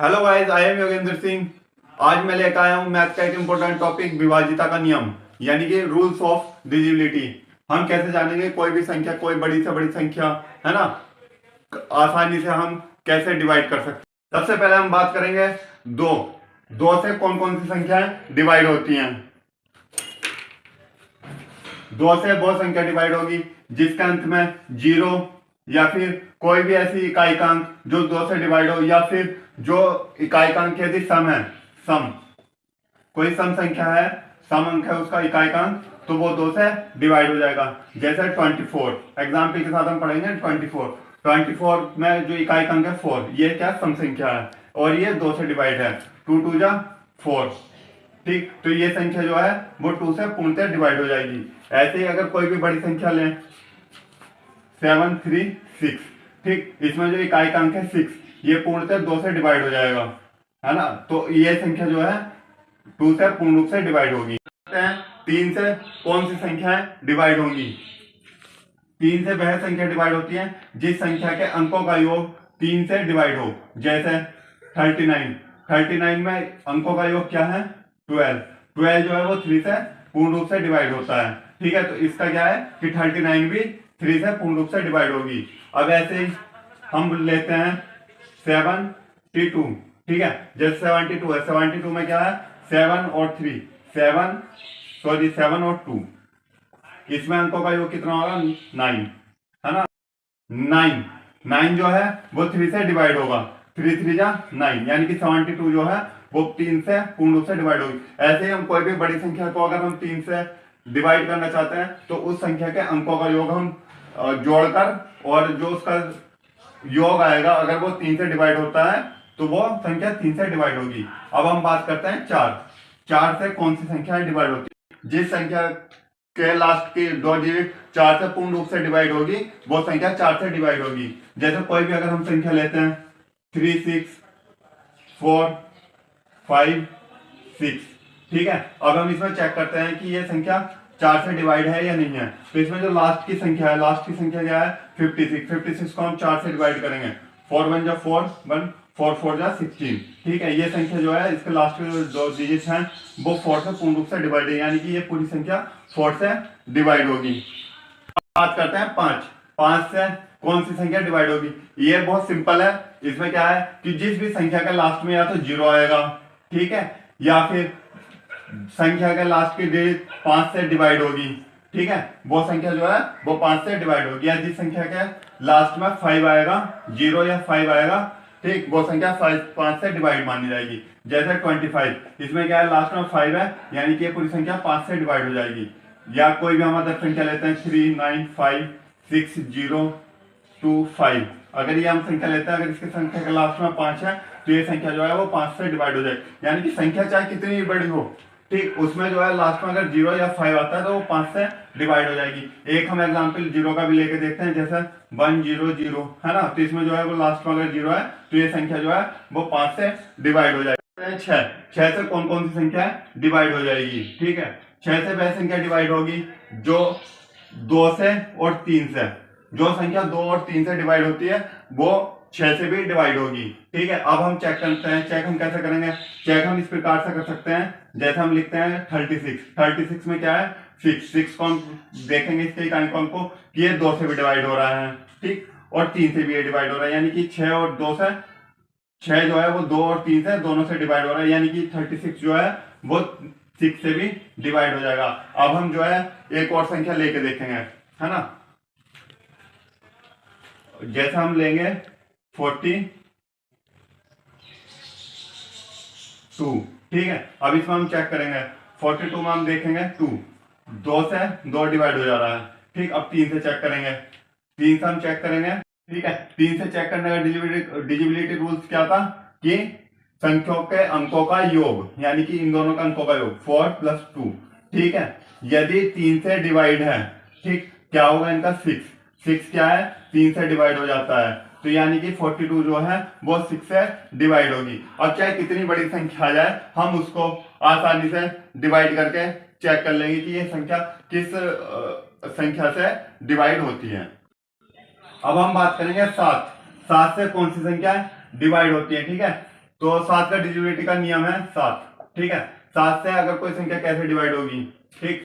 Hello guys, I am Yogendra Singh. आज मैं लेकर आया हूँ मैथ का एक इम्पोर्टेंट टॉपिक, विभाज्यता का नियम यानी कि रूल्स ऑफ डिविजिबिलिटी। हम कैसे जानेंगे कोई भी संख्या, कोई बड़ी से बड़ी संख्या है ना, आसानी से हम कैसे डिवाइड कर सकते हैं। सबसे पहले हम बात करेंगे दो। दो से कौन कौन सी संख्याएं डिवाइड होती हैं। दो से वो संख्या डिवाइड होगी जिसके अंत में जीरो या फिर कोई भी ऐसी इकाईकांक जो दो से डिवाइड हो, या फिर जो इकाईकांक यदि सम है, सम कोई सम संख्या है, सम अंक है उसका इकाईकांक, तो वो दो से डिवाइड हो जाएगा। जैसे 24 एग्जाम्पल के साथ हम पढ़ेंगे। 24 में जो इकाईकांक है 4, ये क्या सम संख्या है और ये दो से डिवाइड है। 2 2 जा 4, ठीक। तो ये संख्या जो है वो 2 से पूर्णतः डिवाइड हो जाएगी। ऐसे ही अगर कोई भी बड़ी संख्या लें, 7 3 6, ठीक, इसमें जो इकाईकांक है 6, ये पूर्णतः 2 से डिवाइड हो जाएगा, है ना। तो ये संख्या जो है 2 से पूर्ण रूप से डिवाइड होगी। 3 से कौन सी संख्याएं डिवाइड होंगी। 3 से वह संख्या डिवाइड होती है जिस संख्या के अंकों का योग 3 से डिवाइड हो। जैसे 39 में अंकों का योग क्या है, 12 जो है वो 3 से पूर्ण रूप से डिवाइड होता है, ठीक है। तो इसका क्या है कि 39 भी 3 से पूर्ण रूप से डिवाइड होगी। अब ऐसे ही हम लेते हैं 72, ठीक है। जैसे 72 है, 72 में क्या है, 7 और 3, 7 और 2, इसमें अंकों का योग कितना होगा, 9, है ना। 9 जो है वो 3 से डिवाइड होगा। 3 3 जा 9, यानी कि 72 जो है वो 3 से पूर्ण रूप से डिवाइड होगी। ऐसे ही हम कोई भी बड़ी संख्या को अगर हम 3 से डिवाइड करना चाहते हैं तो उस संख्या के अंकों का योग हम जोड़कर, और जो उसका योग आएगा अगर वो 3 से डिवाइड होता है तो वो संख्या 3 से डिवाइड होगी। अब हम बात करते हैं 4 से कौन सी संख्याएं डिवाइड होती है। जिस संख्या के लास्ट की 2 डिजिट 4 से पूर्ण रूप से डिवाइड होगी वो संख्या 4 से डिवाइड होगी। जैसे कोई भी अगर हम संख्या लेते हैं 3 6 4 5 6, ठीक है। अब हम इसमें चेक करते हैं कि ये संख्या 4 से डिवाइड है या नहीं है। तो इसमें जो लास्ट की संख्या है, लास्ट की संख्या क्या है, 56 को हम 4 से डिवाइड करेंगे। 4 1 जा 4 1, 4 4 जा 16, ठीक है। ये संख्या जो है इसके लास्ट के जो 2 डिजिट हैं वो 4 से पूर्ण रूप से डिवाइड है, यानी कि ये पूरी संख्या 4 से डिवाइड होगी। बात करते हैं 5 से कौन सी संख्या डिवाइड होगी। ये बहुत सिंपल है। इसमें क्या है कि जिस भी संख्या के लास्ट में या तो 0 आएगा, ठीक है, या फिर संख्या के लास्ट की डिजिट 5 से डिवाइड होगी, ठीक है, वो संख्या जो है वो 5 से डिवाइड होगी। या जिस संख्या के लास्ट में 5 आएगा, 0 या 5 आएगा, ठीक, वो संख्या 5 से डिवाइड मानी जाएगी। जैसे 25, इसमें क्या है, लास्ट में 5 है, यानी कि ये पूरी संख्या 5 से डिवाइड हो जाएगी। या कोई भी हम अदर संख्या लेते हैं 3 9 5 6 0 2 5, अगर ये हम संख्या लेते हैं, अगर इसके संख्या के लास्ट में 5 है तो ये संख्या जो है वो 5 से डिवाइड हो जाएगी। यानी कि संख्या चाहे कितनी बड़ी हो, ठीक, उसमें जो है लास्ट में अगर 0 या 5 आता है तो वो 5 से डिवाइड हो जाएगी। एक हम एग्जांपल 0 का भी लेके देखते हैं, जैसे 1 0 0, है ना। तो इसमें जो है वो लास्ट में अगर 0 है तो ये संख्या जो है वो 5 से डिवाइड हो जाएगी। 6 से कौन कौन सी संख्या डिवाइड हो जाएगी, ठीक है। 6 से वह संख्या डिवाइड होगी जो 2 से और 3 से, जो संख्या 2 और 3 से डिवाइड होती है वो 6 से भी डिवाइड होगी, ठीक है। अब हम चेक करते हैं। चेक हम कैसे करेंगे, चेक हम इस प्रकार से कर सकते हैं। जैसे हम लिखते हैं 36 में क्या है, 6 को हम देखेंगे इसके इकाइयों को कि ये 2 से भी डिवाइड हो रहा है, ठीक, और 3 से भी ये डिवाइड हो रहा है, यानी कि 6 और 2 से, 6 जो है वो 2 और 3 से दोनों से डिवाइड हो रहा है, यानी कि 36 जो है वो 6 से भी डिवाइड हो जाएगा। अब हम जो है एक और संख्या लेके देखेंगे, है ना। जैसे हम लेंगे 42, ठीक है। अब इसमें हम चेक करेंगे 42 में हम देखेंगे 2 से 2 डिवाइड हो जा रहा है, ठीक। अब 3 से चेक करेंगे, 3 से हम चेक करेंगे, ठीक है। 3 से चेक करने का डिविजिबिलिटी रूल्स क्या था कि संख्याओं के अंकों का योग, यानी कि इन दोनों का अंकों का योग 4 + 2, ठीक है। यदि 3 से डिवाइड है, ठीक, क्या होगा इनका 6 क्या है, 3 से डिवाइड हो जाता है, तो यानी कि 42 जो है वो 6 से डिवाइड होगी। अब चाहे कितनी बड़ी संख्या आ जाए हम उसको आसानी से डिवाइड करके चेक कर लेंगे कि ये संख्या किस संख्या से डिवाइड होती है। अब हम बात करेंगे 7 से कौन सी संख्या डिवाइड होती है, ठीक है। तो 7 का डिजिबिलिटी का नियम है 7, ठीक है। 7 से अगर कोई संख्या कैसे डिवाइड होगी, ठीक।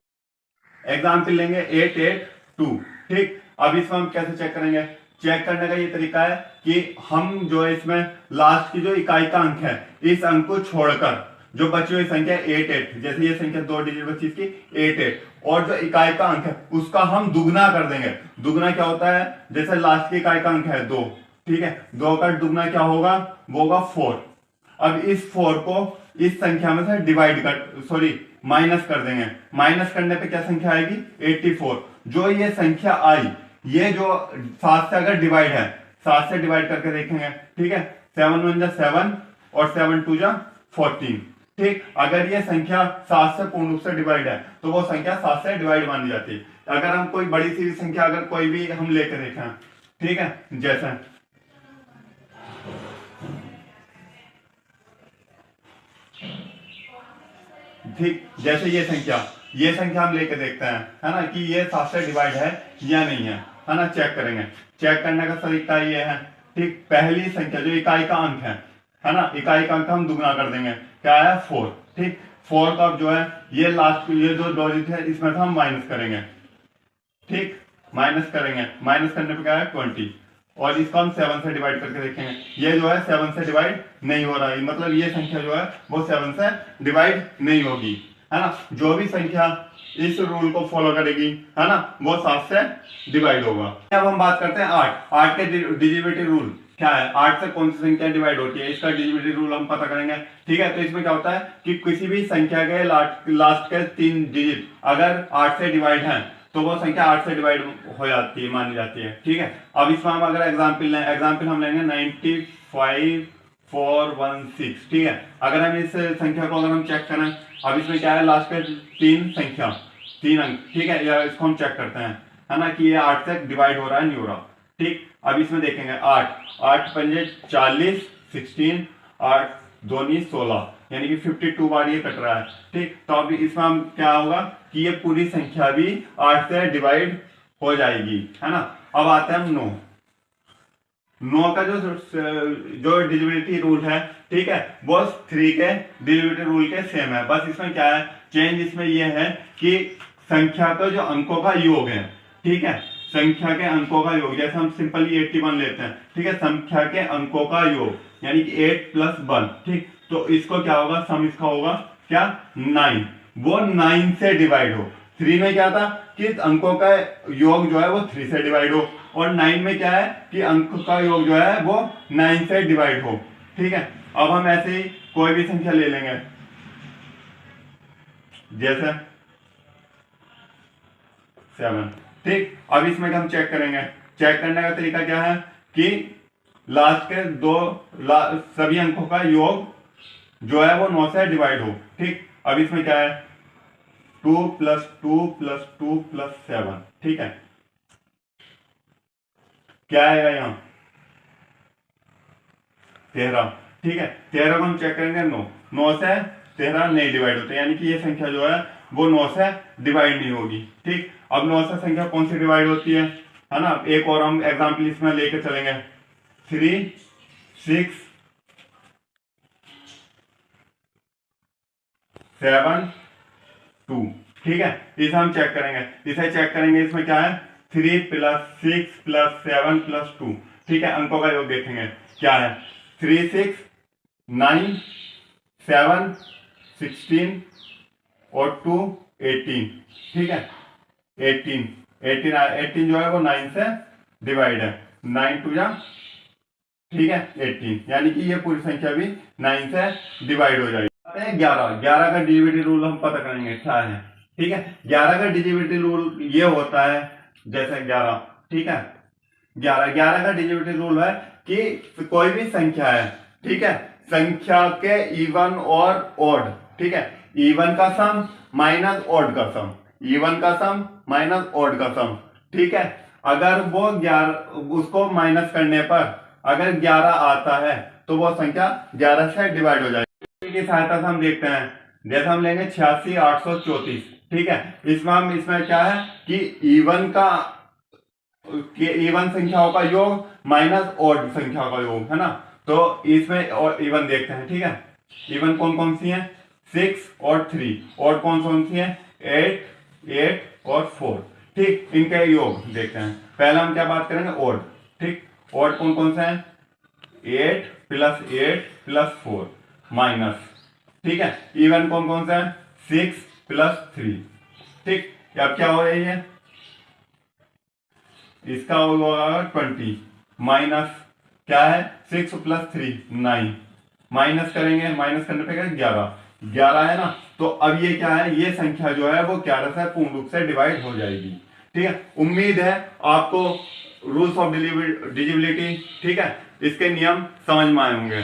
एग्जाम्पल लेंगे 882, ठीक। अब इसमें हम कैसे चेक करेंगे, चेक करने का ये तरीका है कि हम जो है इसमें लास्ट की जो इकाई का अंक है, इस अंक को छोड़कर जो बची हुई संख्या 88, जैसे ये संख्या 2 डिजिट बची इसकी 88, और जो इकाई का अंक है उसका हम दुगना कर देंगे। दुगना क्या होता है, जैसे लास्ट की इकाई का अंक है 2, ठीक है, 2 का दुगना क्या होगा, वो होगा 4। अब इस 4 को इस संख्या में से डिवाइड कर, सॉरी माइनस कर देंगे। माइनस करने पे क्या संख्या आएगी, 84। जो ये संख्या आई, ये जो 7 से अगर डिवाइड है, 7 से डिवाइड करके देखेंगे, ठीक है। 7 1 जा 7 और 7 2 जा 14, ठीक। अगर ये संख्या 7 से पूर्ण रूप से डिवाइड है तो वो संख्या 7 से डिवाइड मानी जाती है। अगर हम कोई बड़ी सी संख्या अगर कोई भी हम लेकर देखें, ठीक है, जैसे ठीक, जैसे ये संख्या हम लेके देखते हैं, है ना, कि ये 7 से डिवाइड है या नहीं है ना, चेक करेंगे। चेक करने का तरीका ये है, ठीक। पहली संख्या जो इकाई का अंक है ना, इकाई का अंक हम दुगना कर देंगे, क्या है 4, ठीक। 4 का जो है ये लास्ट ये जो डिजिट है इसमें से हम माइनस करेंगे, ठीक। माइनस करेंगे, माइनस करने पे क्या है 20, और इसको हम 7 से डिवाइड करके देखेंगे, ये जो है 7 से डिवाइड नहीं हो रहा है, मतलब ये संख्या जो है वो 7 से डिवाइड नहीं होगी, है ना। जो भी संख्या इस रूल को फॉलो करेगी, है ना, वो 7 से डिवाइड होगा। अब हम बात करते हैं 8 के डिजिबिलिटी रूल क्या है, 8 से कौन सी संख्या डिवाइड होती है, इसका डिजिबिलिटी रूल हम पता करेंगे, ठीक है। तो इसमें क्या होता है कि किसी भी संख्या के लास्ट के 3 डिजिट अगर 8 से डिवाइड है तो वो संख्या 8 से डिवाइड हो जाती है, मानी जाती है, ठीक है। अब इसमें हम अगर एग्जांपल लें, एग्जांपल हम लेंगे 95416, ठीक है। अगर हम इस संख्या को अगर हम चेक करें, अब इसमें क्या है, लास्ट के 3 संख्या 3 अंक, ठीक है, या इसको हम चेक करते हैं, है ना, कि ये 8 से डिवाइड हो रहा है नहीं हो रहा, ठीक। अब इसमें देखेंगे 8 पंजे 40, 16, 8 दूनी 16, यानी कि 52 बार ये कट रहा है, ठीक। तो अब इसमें हम क्या होगा कि ये पूरी संख्या भी 8 से डिवाइड हो जाएगी, है ना। अब आते हैं हम 9 का जो डिविजिबिलिटी रूल है, ठीक है, वो 3 के डिविजिबिलिटी रूल के सेम है, बस इसमें क्या है चेंज, इसमें ये है कि संख्या का जो अंकों का योग है, ठीक है, संख्या के अंकों का योग, जैसे हम सिंपली 81 लेते हैं, ठीक है, संख्या के अंकों का योग यानी कि 8 + 1, ठीक। तो इसको क्या होगा, सम इसका होगा क्या 9, वो 9 से डिवाइड हो। 3 में क्या था कि अंकों का योग जो है वो 3 से डिवाइड हो, और 9 में क्या है कि अंक का योग जो है वो 9 से डिवाइड हो, ठीक है। अब हम ऐसे ही कोई भी संख्या ले लेंगे, जैसे 7, ठीक। अब इसमें हम चेक करेंगे, चेक करने का तरीका क्या है कि लास्ट के सभी अंकों का योग जो है वो 9 से डिवाइड हो, ठीक। अब इसमें क्या है 2 + 2 + 2 + 7, ठीक है, क्या आएगा यहां 13, ठीक है। 13 को हम चेक करेंगे 9 से 13 नहीं डिवाइड होते, यानी कि ये संख्या जो है वो 9 से डिवाइड नहीं होगी, ठीक। अब 9 से संख्या कौन सी डिवाइड होती है ना, एक और हम एग्जांपल इसमें लेके चलेंगे, 3 6 7 2, ठीक है। इसे हम चेक करेंगे, इसमें क्या है 3 + 6 + 7 + 2, ठीक है। अंकों का योग देखेंगे, क्या है 3 6 9 7 16 और 2 18, ठीक है। 18 जो है वो 9 से डिवाइड है, 9 2 जा, ठीक है 18, यानी कि ये पूरी संख्या भी 9 से डिवाइड हो जाएगी। 11 का डिविजिबिलिटी रूल हम पता करेंगे क्या है, ठीक है। 11 का डिविजिबिलिटी रूल ये होता है, जैसे 11, ठीक है, 11 का डिविजिबिलिटी रूल है कि कोई भी संख्या है, ठीक है, संख्या के इवन और ऑड, ठीक है, इवन का सम माइनस ऑड का सम, इवन का सम माइनस ऑड का सम, ठीक है। अगर वो 11 उसको माइनस करने पर अगर 11 आता है तो वो संख्या 11 से डिवाइड हो जाएगी। की सहायता से हम देखते हैं, जैसे हम लेंगे 86 834, ठीक है। इसमें क्या है कि इवन संख्याओं का योग माइनस ऑड संख्या का योग, है ना। तो इसमें और इवन देखते हैं, ठीक है। इवन कौन कौन सी है, 6 और 3, और कौन कौन सी है, 8, 8 और 4, ठीक। इनके योग देखते हैं। पहला हम क्या बात करेंगे, ओड, ठीक। ओड कौन कौन से हैं, 8 + 8 + 4 माइनस, ठीक है। इवन कौन कौन से हैं, 6 + 3, ठीक। अब क्या हो रही है, इसका होगा 20 माइनस क्या है, 6 + 3 9, माइनस करेंगे, माइनस करने पे क्या 11, 11 है ना। तो अब ये क्या है, ये संख्या जो है वो 11 से पूर्ण रूप से डिवाइड हो जाएगी, ठीक है। उम्मीद है आपको रूल्स ऑफ डिजिबिलिटी, ठीक है, इसके नियम समझ में आए होंगे।